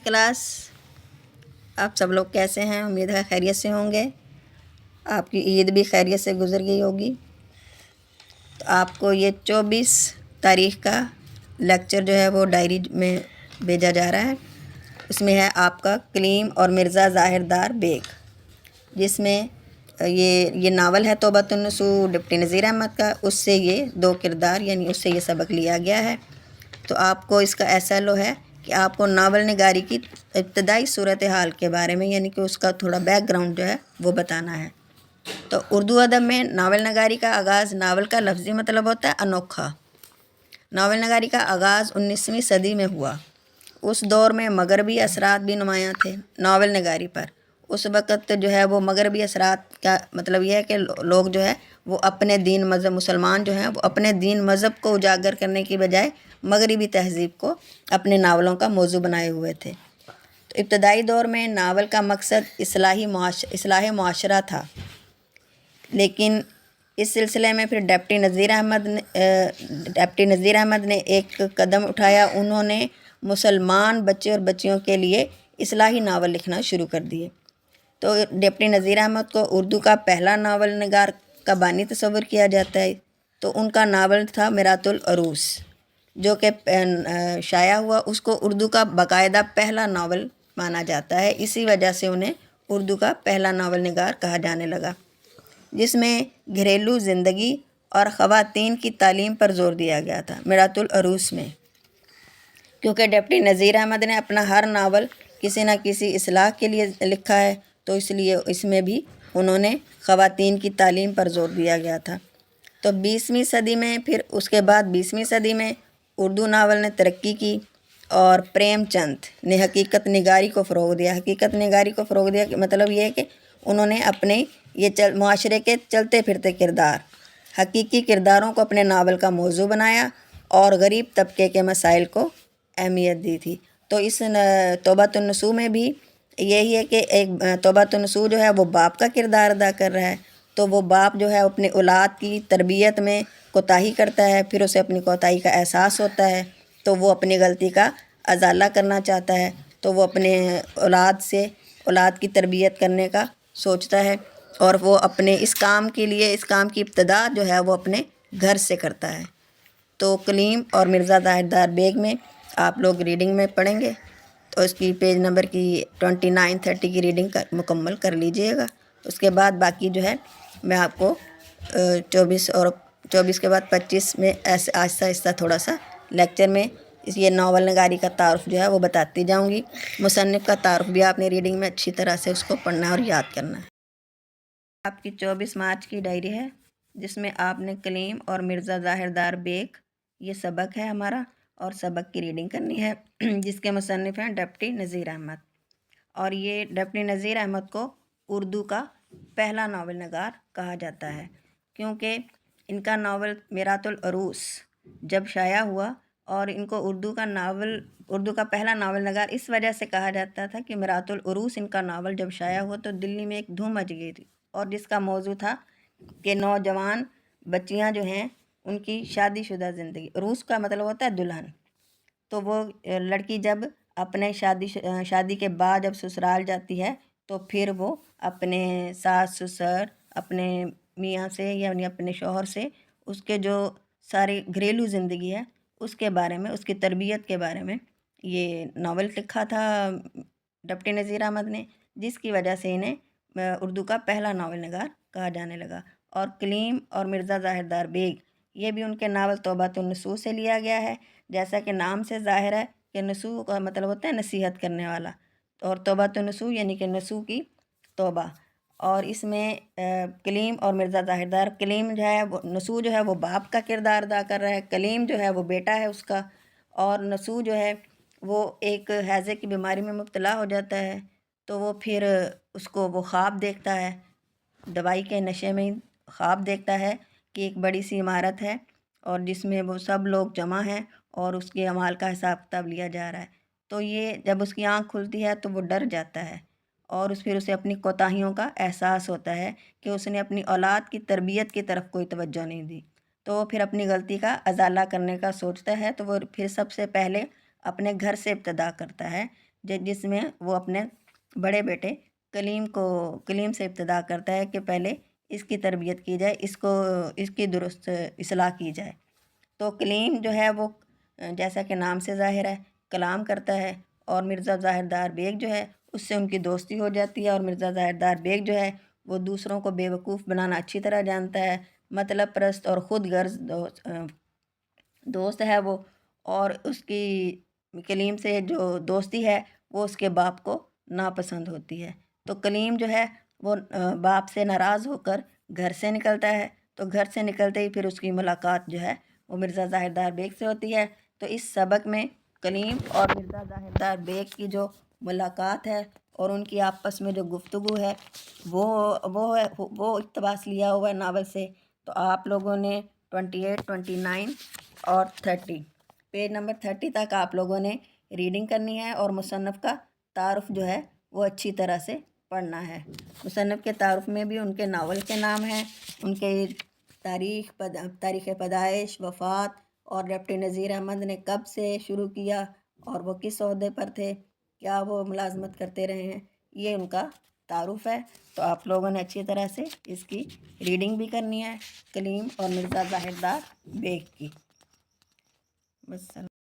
Class. आप सब लोग कैसे हैं? उम्मीद है खैरियत से होंगे। आपकी ईद भी खैरियत से गुज़र गई होगी। तो आपको ये 24 तारीख़ का लेक्चर जो है वो डायरी में भेजा जा रहा है। उसमें है आपका कलीम और मिर्ज़ा ज़ाहिरदार बेग, जिसमें ये नावल है तौबतुन नसूह डिप्टी नज़ीर अहमद का। उससे ये 2 किरदार यानी उससे ये सबक लिया गया है। तो आपको इसका SLO है कि आपको नावल निगारी की इब्तदाई सूरत हाल के बारे में यानी कि उसका थोड़ा बैकग्राउंड जो है वो बताना है। तो उर्दू अदब में नावल नगारी का आगाज़, नावल का लफ्ज़ी मतलब होता है अनोखा। नावल नगारी का आगाज़ 19वीं सदी में हुआ। उस दौर में मगरबी असरात भी नुमायाँ थे नावल नगारी पर। उस वक़्त जो है वो मगरबी असरात का मतलब यह है कि लोग जो है वो अपने दीन मज़हब, मुसलमान जो हैं वो अपने दीन मज़हब को उजागर करने की बजाय मगरबी तहज़ीब को अपने नावलों का मौजू बनाए हुए थे। तो इब्तदाई दौर में नावल का मकसद इस्लाह मुआशरा था, लेकिन इस सिलसिले में फिर डिप्टी नज़ीर अहमद ने एक कदम उठाया। उन्होंने मुसलमान बच्चे और बच्चियों के लिए इस्लाही नावल लिखना शुरू कर दिए। तो डिप्टी नज़ीर अहमद को उर्दू का पहला नावल निगार का बानी तस्वर किया जाता है। तो उनका नावल था मिरातुल अरूस, जो कि शाया हुआ। उसको उर्दू का बाकायदा पहला नावल माना जाता है। इसी वजह से उन्हें उर्दू का पहला नावल निगार कहा जाने लगा, जिसमें घरेलू ज़िंदगी और ख़वातीन की तालीम पर ज़ोर दिया गया था मिरातुल अरूस में। क्योंकि डिप्टी नज़ीर अहमद ने अपना हर नावल किसी न किसी इस्लाह के लिए लिखा है, तो इसलिए इसमें भी उन्होंने ख़वातीन की तालीम पर ज़ोर दिया गया था। तो 20वीं सदी में फिर उसके बाद 20वीं सदी में उर्दू नावल ने तरक्की की और प्रेमचंद ने हकीकत निगारी को फ़रोग़ दिया। हकीकत निगारी को फ़रोग़ दिया कि मतलब ये है कि उन्होंने अपने ये मुआशरे के चलते फिरते किरदार, हकीकी किरदारों को अपने नावल का मौजू बनाया और गरीब तबके के मसाइल को अहमियत दी थी। तो इस तौबतुन नसूह में भी यही है कि एक तौबतुन नसूह जो है वो बाप का किरदार अदा कर रहा है। तो वो बाप जो है अपने औलाद की तरबियत में कोताही करता है, फिर उसे अपनी कोताही का एहसास होता है, तो वो अपनी गलती का अजाला करना चाहता है। तो वो अपने औलाद की तरबियत करने का सोचता है और वो अपने इस काम की इब्तदा जो है वो अपने घर से करता है। तो कलीम और मिर्ज़ा ज़ाहिरदार बेग में आप लोग रीडिंग में पढ़ेंगे, तो इसकी पेज नंबर की 29-30 की रीडिंग मुकम्मल कर लीजिएगा। उसके बाद बाकी जो है मैं आपको 24 के बाद 25 में ऐसे आहिस्ता आहिस्ता थोड़ा सा लेक्चर में ये नावल नगारी का तारुफ़ जो है वो बताती जाऊंगी। मुसन्निफ़ का तारुफ़ भी आपने रीडिंग में अच्छी तरह से उसको पढ़ना है और याद करना है। आपकी 24 मार्च की डायरी है, जिसमें आपने कलीम और मिर्ज़ा ज़ाहिरदार बेग ये सबक है हमारा, और सबक की रीडिंग करनी है, जिसके मुसन्निफ़ हैं डिप्टी नज़ीर अहमद। और ये डिप्टी नज़ीर अहमद को उर्दू का पहला नावल नगार कहा जाता है, क्योंकि इनका नावल मिरातुल अरूस जब शाया हुआ, और इनको उर्दू का पहला नावल नगार इस वजह से कहा जाता था कि मिरातुल अरूस इनका नावल जब शाया हुआ तो दिल्ली में एक धूम मच गई थी, और जिसका मौजू था कि नौजवान बच्चियां जो हैं उनकी शादीशुदा ज़िंदगी। अरूस का मतलब होता है दुल्हन। तो वो लड़की जब अपने शादी के बाद जब ससुराल जाती है, तो फिर वो अपने सास ससुर, अपने मियाँ से यानी अपने शौहर से उसके जो सारी घरेलू ज़िंदगी है उसके बारे में, उसकी तरबियत के बारे में ये नावल लिखा था डिप्टी नज़ीर अहमद ने, जिसकी वजह से इन्हें उर्दू का पहला नावल नगार कहा जाने लगा। और कलीम और मिर्ज़ा ज़ाहिरदार बेग ये भी उनके नावल तौबतुन नसूह से लिया गया है। जैसा कि नाम से ज़ाहिर है कि नसूह का मतलब होता है नसीहत करने वाला, और तौबतुन नसूह यानी कि नसूह की तौबा। और इसमें कलीम और मिर्ज़ा ज़ाहिरदार, कलीम जो है वो, नसूह जो है वो बाप का किरदार अदा कर रहा है, कलीम जो है वो बेटा है उसका, और नसूह जो है वो एक हैज़े की बीमारी में मुब्तला हो जाता है। तो वो फिर उसको वो ख्वाब देखता है, दवाई के नशे में ख्वाब देखता है कि एक बड़ी सी इमारत है और जिसमें वो सब लोग जमा हैं और उसके अमाल का हिसाब किताब लिया जा रहा है। तो ये जब उसकी आँख खुलती है तो वो डर जाता है, और फिर उसे अपनी कोताहियों का एहसास होता है कि उसने अपनी औलाद की तरबियत की तरफ कोई तवज्जो नहीं दी। तो वो फिर अपनी गलती का अजाला करने का सोचता है। तो वो फिर सबसे पहले अपने घर से इब्तदा करता है جس میں وہ اپنے بڑے بیٹے کلیم سے ابتدا کرتا ہے کہ پہلے اس کی تربیت کی جائے، اس کی درست اصلاح کی جائے۔ تو کلیم جو ہے وہ جیسا کہ نام سے ظاہر ہے کلام کرتا ہے، اور مرزا ظاہردار بیگ جو ہے اس سے ان کی دوستی ہو جاتی ہے، اور مرزا ظاہردار بیگ جو ہے وہ دوسروں کو بے وقوف بنانا اچھی طرح جانتا ہے، مطلب پرست اور خود غرض دوست ہے وہ، اور اس کی کلیم سے جو دوستی ہے وہ اس کے باپ کو ناپسند ہوتی ہے۔ تو کلیم جو ہے وہ باپ سے ناراض ہو کر گھر سے نکلتا ہے، تو گھر سے نکلتے ہی پھر اس کی ملاقات جو ہے وہ مرزا ظاہردار بیگ سے ہوتی ہے۔ تو اس سبق میں کلیم اور مرزا ظاہردار بیگ کی جو ملاقات ہے اور ان کی آپس میں جو گفتگو ہے وہ اقتباس لیا ہوا ہے ناول سے۔ تو آپ لوگوں نے 28، 29 اور 30 پیج نمبر 30 تک آپ لوگوں نے ریڈنگ کرنی ہے، اور مصنف کا تعارف جو ہے وہ اچھی طرح سے پڑھنا ہے۔ مصنف کے تعارف میں بھی ان کے ناول کے نام ہیں، ان کے تاریخ پیدائش، وفات، اور ڈپٹی نذیر احمد نے کب سے شروع کیا اور وہ کس عہدے پر تھے، کیا وہ ملازمت کرتے رہے ہیں، یہ ان کا تعارف ہے۔ تو آپ لوگوں نے اچھی طرح سے اس کی ریڈنگ بھی کرنی ہے، کلیم اور مرزا ظاہردار بیگ کی۔ بس۔